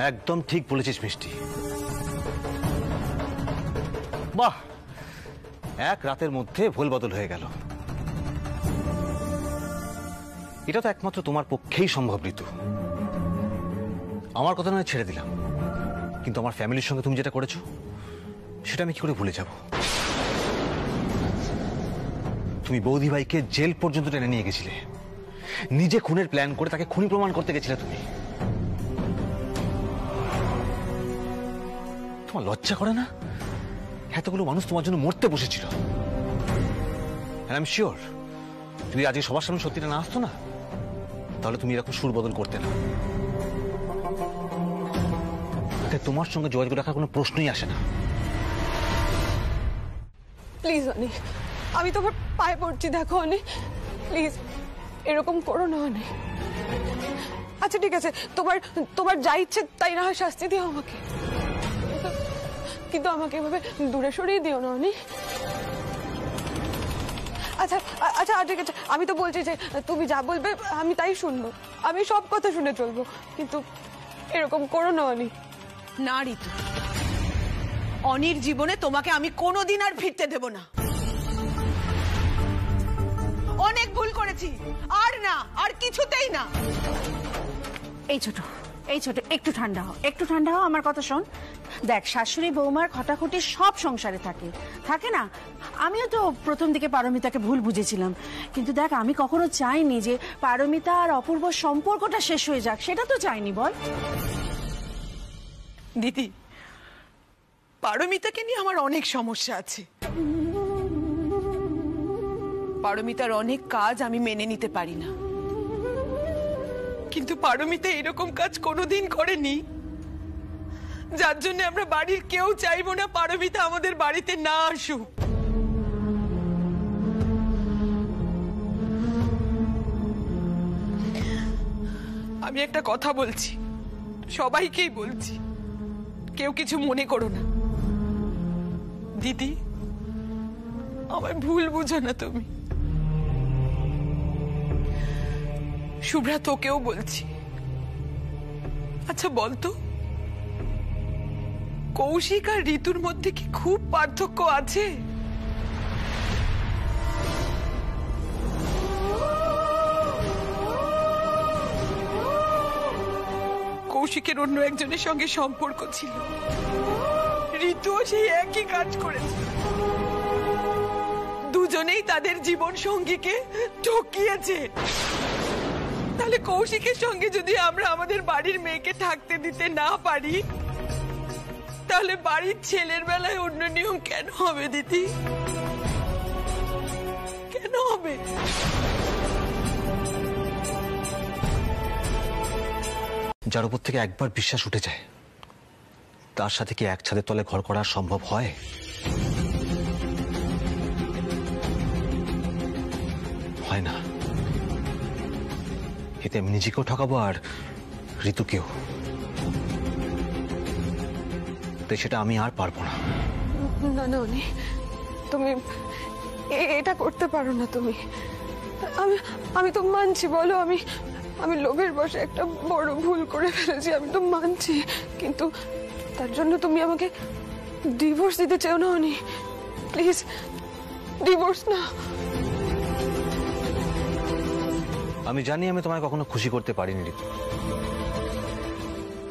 একদম ঠিক বলেছিস মিষ্টি। বাহ, এক রাতের মধ্যে ভুল বদল হয়ে গেল। এটা তো একমাত্র তোমার পক্ষেই সম্ভব ঋতু। আমার কথা নয় ছেড়ে দিলাম, কিন্তু আমার ফ্যামিলির সঙ্গে তুমি যেটা করেছো সেটা আমি কি করে ভুলে যাব? তুমি বৌদি ভাইকে জেল পর্যন্ত টেনে নিয়ে গেছিলে, নিজে খুনের প্ল্যান করে তাকে খুনি প্রমাণ করতে গেছিলে তুমি। তোমার লজ্জা করে না? এতগুলো মানুষ তোমার জন্য মরতে বসেছিল। আই এম শিওর যদি আজকে সবার সামনে সত্যিটা না আসতো না, তাহলে তুমি এরকম সুর বদল করতে না। তোমার সঙ্গে যোগাযোগ রাখার কোনো প্রশ্নই আসে না। প্লিজ অনি, আমি তোমার পায়ে পড়ছি, দেখো অনি, প্লিজ এরকম করো না অনি। আচ্ছা ঠিক আছে, তোমার যা ইচ্ছে তাই না হয় শাস্তি দিও আমাকে, কিন্তু আমাকে এভাবে দূরে সরিয়ে দিও না অনি। আচ্ছা আচ্ছা ঠিক আছে, আমি তো বলছি যে তুমি যা বলবে আমি তাই শুনবো, আমি সব কথা শুনে চলবো, কিন্তু এরকম করো না অনি। না ঋতু, অনির জীবনে তোমাকে আমি কোনোদিন আর ফিরতে দেব না। অনেক ভুল করেছি, আর না, আর কিছুতেই না। এই ছোট, একটু ঠান্ডা হও, একটু ঠান্ডা হও, আমার কথা শোন। দেখ, শাশুড়ি বৌমার খটাখটি সব সংসারে থাকে না? আমিও তো প্রথম দিকে পারমিতাকে ভুল বুঝেছিলাম, কিন্তু দেখ, আমি কখনো চাইনি যে পারমিতা আর অপূর্ব সম্পর্কটা শেষ হয়ে যাক, সেটা তো চাইনি, বল? দিদি, পারমিতাকে নিয়ে আমার অনেক সমস্যা আছে। পারমিতার অনেক কাজ আমি মেনে নিতে পারি না, কিন্তু পারমিতা এরকম কাজ কোনোদিন করেনি, যার জন্য আমরা বাড়ির কেউ চাইবো না পারমিতা আমাদের বাড়িতে না আসুক। আমি একটা কথা বলছি, সবাইকেই বলছি, কেউ কিছু মনে করো না। দিদি, আমার ভুল বুঝো না তুমি। শুভ্রা, তোকেও বলছি, আচ্ছা বলতো, কৌশিক আর ঋতুর মধ্যে কি খুব পার্থক্য আছে? কৌশিকের অন্য একজনের সঙ্গে সম্পর্ক ছিল, ঋতুও সেই একই কাজ করেছে। দুজনেই তাদের জীবন সঙ্গীকে ঠকিয়েছে। তাহলে কৌশিকের সঙ্গে যদি আমরা আমাদের বাড়ির মেয়েকে থাকতে দিতে না পারি, তাহলে বাড়ির ছেলের বেলায় অন্য নিয়ম কেন হবে দিদি? কেন হবে? যার উপর থেকে একবার বিশ্বাস উঠে যায় তার সাথে কি এক ছাদের তলে ঘর করা সম্ভব হয়? হয় না। এতে আমি নিজেকেও ঠকাবো আর ঋতুকেও। তাই সেটা আমি আর পারবো না। না না অনি, তুমি এটা করতে পারো না। তুমি আমি তো মানছি, বলো আমি লোভের বশে একটা বড় ভুল করে ফেলেছি, আমি তো মানছি, কিন্তু তার জন্য তুমি আমাকে ডিভোর্স দিতে চাও না অনি? প্লিজ ডিভোর্স না। আমি জানি আমি তোমায় কখনো খুশি করতে পারিনি ঋতু।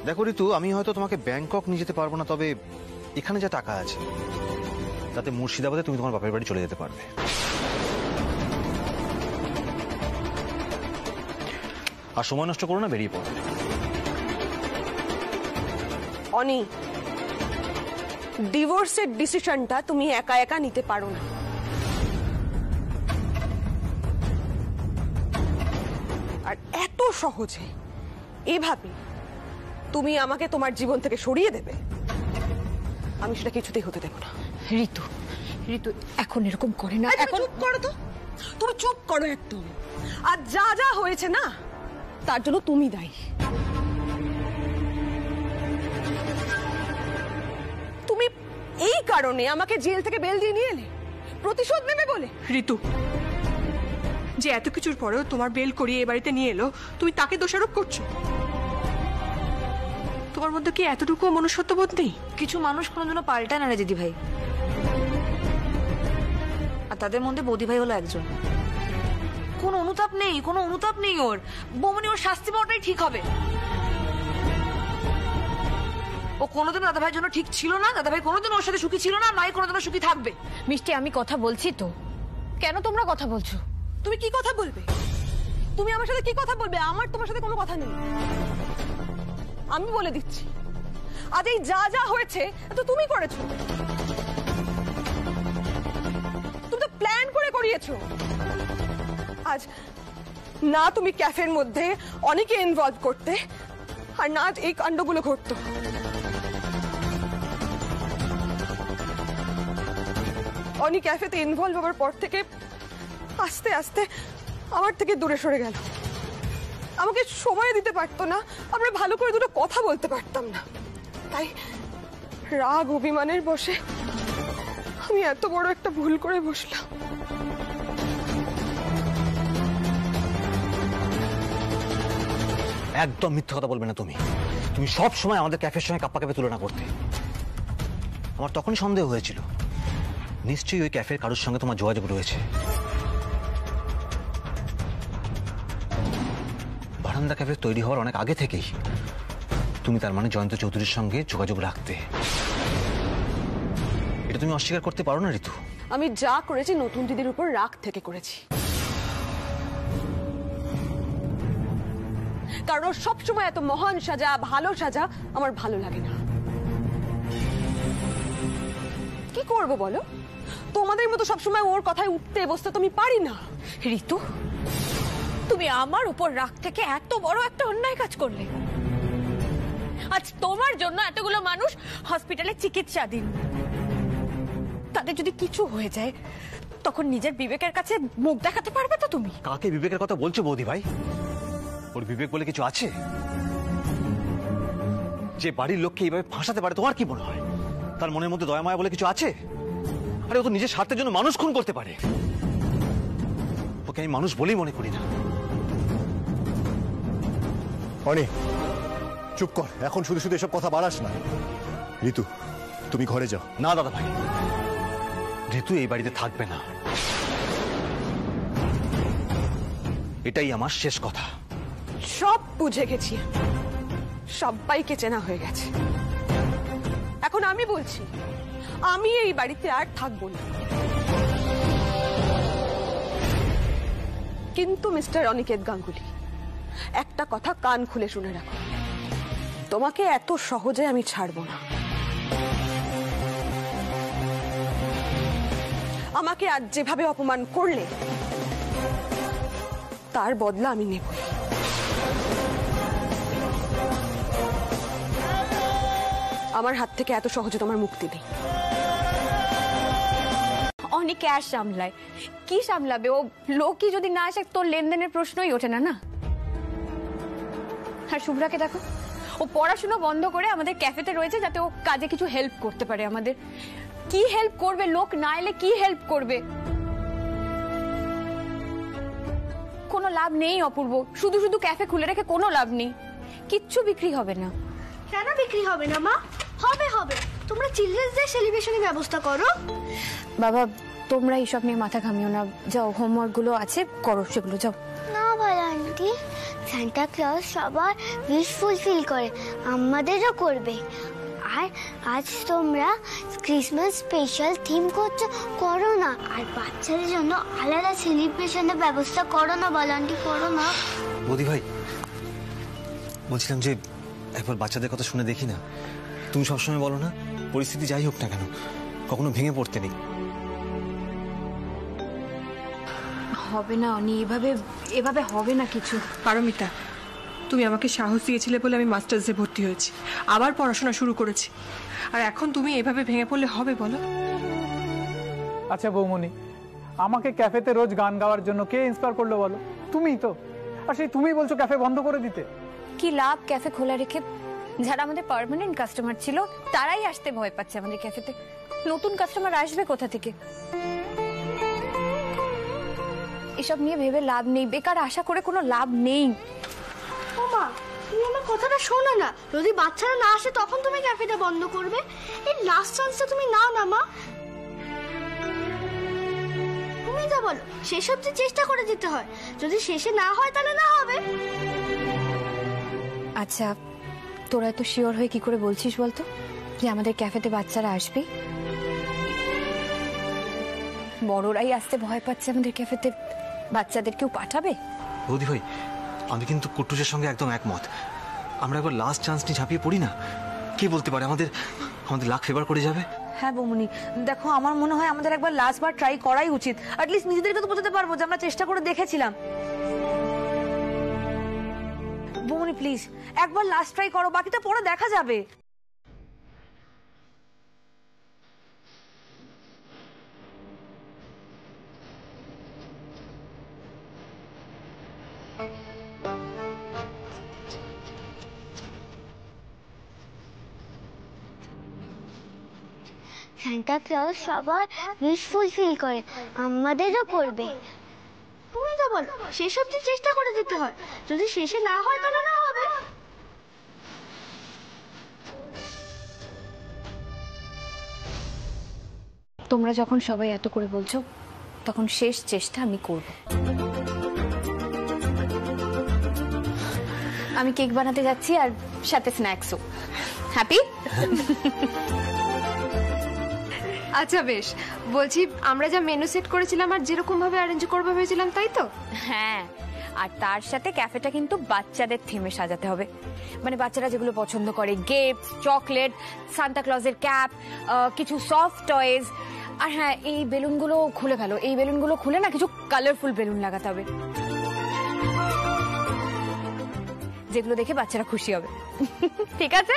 দেখো ঋতু, আমি হয়তো তোমাকে ব্যাংকক নিয়ে যেতে পারবো না, তবে এখানে যা টাকা আছে তাতে মুর্শিদাবাদে তুমি তোমার বাপের বাড়ি চলে যেতে পারবে। আর সময় নষ্ট করো না, বেরিয়ে পড়ো। অনি, ডিভোর্সের ডিসিশনটা তুমি একা একা নিতে পারো না। আর এত সহজে এভাবে তুমি আমাকে তোমার জীবন থেকে সরিয়ে দেবে, আমি সেটা কিছুতেই হতে দেব না। ঋতু, ঋতু এখন এরকম করে না। এখন চুপ করো তো, তুমি চুপ করো একদম। আর যা যা হয়েছে না তার জন্য তুমি দায়ী। তুমি এই কারণে আমাকে জেল থেকে বেল দিয়ে নিয়ে এলে, প্রতিশোধ নেবে বলে। ঋতু, যে এত কিছুর পরেও তোমার বেল করিয়ে এ বাড়িতে নিয়ে এলো, তুমি তাকে দোষারোপ করছো? তোমার মধ্যে কি এতটুকু মনুষ্যত্ববোধ নেই? কিছু মানুষ কোনোদিনও পাল্টায় না রে দিদি ভাই, আর তাদের মধ্যে বৌদি ভাই হলো একজন। কোনো অনুতাপ নেই ওর। বৌমনি ওর শাস্তি পাওয়াটাই ঠিক হবে। ও কোনোদিন দাদাভাইয়ের জন্য ঠিক ছিল না, দাদাভাই কোনোদিন ওর সাথে সুখী ছিল না, নাই কোনোদিনও সুখী থাকবে। মিষ্টি, আমি কথা বলছি তো, কেন তোমরা কথা বলছো? তুমি কি কথা বলবে? তুমি আমার সাথে কি কথা বলবে? আমার তোমার সাথে কোনো কথা নেই। আমি বলে দিচ্ছি, আজ এই যা যা হয়েছে তো তুমি করেছো, তুমি তো প্ল্যান করে করিয়েছো। আজ না তুমি ক্যাফের মধ্যে অনেকে ইনভলভ করতে, আর না আজ এই কাণ্ডগুলো ঘটতো। অনেক ক্যাফেতে ইনভলভ হওয়ার পর থেকে আস্তে আস্তে আমার থেকে দূরে সরে গেল। আমাকে সময় দিতে পারতো না, আমরা ভালো করে দুটো কথা বলতে পারতাম না। তাই রাগ অভিমানের বশে আমি এত বড় একটা ভুল করে বসলাম। একদম মিথ্যে কথা বলবে না তুমি। তুমি সব সময় আমাদের ক্যাফের সঙ্গে কাপ্পা ক্যাফে তুলনা করতে। আমার তখনই সন্দেহ হয়েছিল, নিশ্চয়ই ওই ক্যাফের কারোর সঙ্গে তোমার যোগাযোগ রয়েছে। বারান্দা ক্যাফে তৈরি হওয়ার অনেক আগে থেকেই তুমি তার মানে জয়ন্ত চৌধুরীর সঙ্গে যোগাযোগ রাখতে। এটা তুমি অস্বীকার করতে পারো না ঋতু। আমি যা করেছি নতুন দিদির উপর রাগ থেকে করেছি, কারণ ও সবসময় এত মহান সাজা, ভালো সাজা আমার ভালো লাগে না। কি করব বলো? তোমাদের মতো সবসময় ওর কথায় উঠতে বসতে তুমি পারি না। ঋতু, তুমি আমার উপর রাগ থেকে এত বড় একটা অন্যায় কাজ করলে। আজ তোমার জন্য এতগুলো মানুষ হসপিটালে চিকিৎসাধীন। তাদের যদি কিছু হয়ে যায় তখন নিজের বিবেকের কাছে মুখ দেখাতে পারবে তো তুমি? কাকে বিবেকের কথা বলছো বৌদি ভাই? ওর বিবেক বলে কিছু আছে? যে বাড়ির লোককে এইভাবে ফাঁসাতে পারে তোমার কি মনে হয় তার মনের মধ্যে দয়া মায়া বলে কিছু আছে? আরে ও তো নিজের স্বার্থের জন্য মানুষ খুন করতে পারে। ওকে আমি মানুষ বলেই মনে করি না। অনি, চুপ কর, এখন শুধু শুধু এসব কথা বাড়াস না। ঋতু, তুমি ঘরে যাও। না দাদা ভাই, ঋতু এই বাড়িতে থাকবে না, এটাই আমার শেষ কথা। সব বুঝে গেছি, সবাইকে চেনা হয়ে গেছে। এখন আমি বলছি, আমি এই বাড়িতে আর থাকবো না। কিন্তু মিস্টার অনিকেত গাঙ্গুলি, একটা কথা কান খুলে শুনে রাখো, তোমাকে এত সহজে আমি ছাড়বো না। আমাকে আজ যেভাবে অপমান করলে তার বদলা আমি নেব। আমার হাত থেকে এত সহজে তোমার মুক্তি নেই। অনেক ক্যাশ সামলায়, কি সামলাবে ও? লোকই যদি না আসে তোর লেনদেনের প্রশ্নই ওঠে না। না, আর শুভ্রাকে দেখো, ও পড়াশোনা বন্ধ করে আমাদের ক্যাফেতে রয়েছে যাতে ও কাজে কিছু হেল্প করতে পারে আমাদের। কি হেল্প করবে? লোক না এলে কি হেল্প করবে? কোনো লাভ নেই অপূর্ব, শুধু শুধু ক্যাফে খুলে রেখে কোনো লাভ নেই, কিচ্ছু বিক্রি হবে না। কেন বিক্রি হবে না মা? হবে হবে, তোমরা চিলড্রেন্স ডে সেলিব্রেশনের ব্যবস্থা করো। বাবা তোমরা এইসব নিয়ে মাথা ঘামিও না, যাও হোমওয়ার্ক গুলো আছে করো সেগুলো, যাও। না ভালো আন্টি, সান্টা ক্লজ সবার উইশ ফুলফিল করে, আমাদেরও করবে। আর আজ তোমরা ক্রিসমাস স্পেশাল থিম করছো, করো না। আর বাচ্চাদের জন্য আলাদা সেলিব্রেশনের ব্যবস্থা করো না বলো আন্টি, করো না। বৌদি ভাই, বলছিলাম যে একবার বাচ্চাদের কথা শুনে দেখি না। তুমি সবসময় বলো না পরিস্থিতি যাই হোক না কেন কখনো ভেঙে পড়তে নেই। হবে না অনি, এভাবে হবে না কিছু। পারমিতা, তুমি আমাকে সাহস দিয়েছিলে বলে আমি মাস্টার্সে ভর্তি হয়েছি, আবার পড়াশোনা শুরু করেছি, আর এখন তুমি এভাবে ভেঙে পড়লে হবে বলো? আচ্ছা বৌমনি, আমাকে ক্যাফেতে রোজ গান গাওয়ার জন্য কে ইন্সপায়ার করলো বলো? তুমিই তো। আর সেই তুমি বলছো ক্যাফে বন্ধ করে দিতে। কি লাভ ক্যাফে খোলা রেখে? যারা আমাদের পার্মানেন্ট কাস্টমার ছিল তারাই আসতে ভয় পাচ্ছে আমাদের ক্যাফেতে, নতুন কাস্টমার আসবে কোথা থেকে? এসব নিয়ে ভেবে লাভ নেই, বেকার আশা করে কোনো লাভ নেই। ও মা, তুমি আমার কথাটা শোনো না, যদি বাচ্চারা না আসে তখন তুমি ক্যাফেটা বন্ধ করবে। এই লাস্ট চান্সটা তুমি নাও না মা। তুমি তো বলো শেষ অবধি চেষ্টা করে যেতে হয়, যদি শেষে না হয় তাহলে না হবে। আচ্ছা তোরা এত শিওর হয়ে কি করে বলছিস বলতো যে আমাদের ক্যাফেতে বাচ্চারা আসবে? বড়রাই আসতে ভয় পাচ্ছে আমাদের ক্যাফেতে, বাচ্চাদের কেউ পাঠাবে? বৌদি ভাই, আমি কিন্তু কুট্টুসের সঙ্গে একদম একমত। আমরা একবার লাস্ট চান্স নিয়ে ঝাঁপিয়ে পড়ি না, কে বলতে পারে আমাদের লাখ ফেভার করে যাবে। হ্যাঁ বৌমনি, দেখো আমার মনে হয় আমাদের একবার লাস্ট বার ট্রাই করাই উচিত। অ্যাটলিস্ট নিজেদেরকে তো বোঝাতে পারবো যে আমরা চেষ্টা করে দেখেছিলাম। বৌমনি প্লিজ একবার লাস্ট ট্রাই করো, বাকিটা পরে দেখা যাবে। সান্টা ক্লজ সবার উইশ ফুলফিল করে, আমাদেরও করবে। তুমি তো বলো শেষ অবধি চেষ্টা করে যেতে হয়, যদি শেষে না হয় তাহলে না হবে। তোমরা যখন সবাই এত করে বলছো তখন শেষ চেষ্টা আমি করব। আমি কেক বানাতে যাচ্ছি আর সাথে স্ন্যাক্সও। হ্যাপি? আচ্ছা বেশ, বলছি আমরা যা মেনু সেট করেছিলাম আর যেরকম ভাবে অ্যারেঞ্জ করবো ভেবেছিলাম তাই তো? হ্যাঁ, আর তার সাথে ক্যাফেটা কিন্তু বাচ্চাদের থিমে সাজাতে হবে, মানে বাচ্চারা যেগুলো পছন্দ করে, গিফট, চকলেট, সান্তা ক্লজের ক্যাপ, কিছু সফট টয়েজ। আর হ্যাঁ, এই বেলুনগুলো খুলে ফেলো, এই বেলুনগুলো খুলে না কিছু কালারফুল বেলুন লাগাতে হবে, যেগুলো দেখে বাচ্চারা খুশি হবে। ঠিক আছে?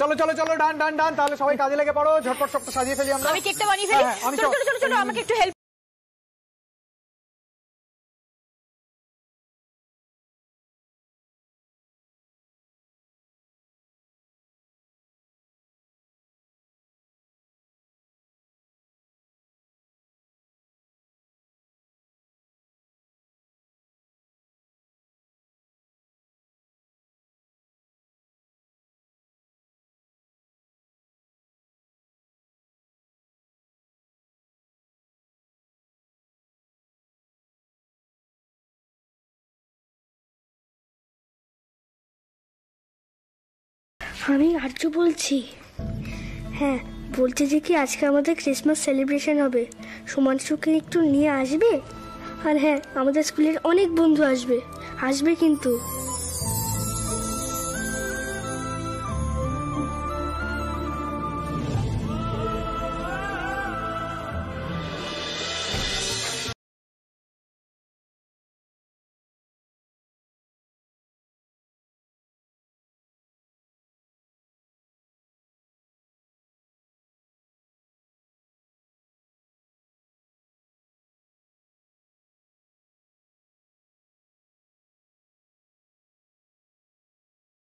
চলো চলো চলো, ডান ডান ডান, তাহলে সবাই কাজে লেগে পড়ো, ঝটপট সবটা সাজিয়ে ফেলি আমরা। আমি কেকটা বানিয়ে ফেলি। চলো চলো চলো চলো, আমাকে একটু হেল্প। আমি আর্য বলছি। হ্যাঁ, বলছি যে কি আজকে আমাদের ক্রিসমাস সেলিব্রেশন হবে, সুমাংশুকে একটু নিয়ে আসবে? আর হ্যাঁ, আমাদের স্কুলের অনেক বন্ধু আসবে কিন্তু।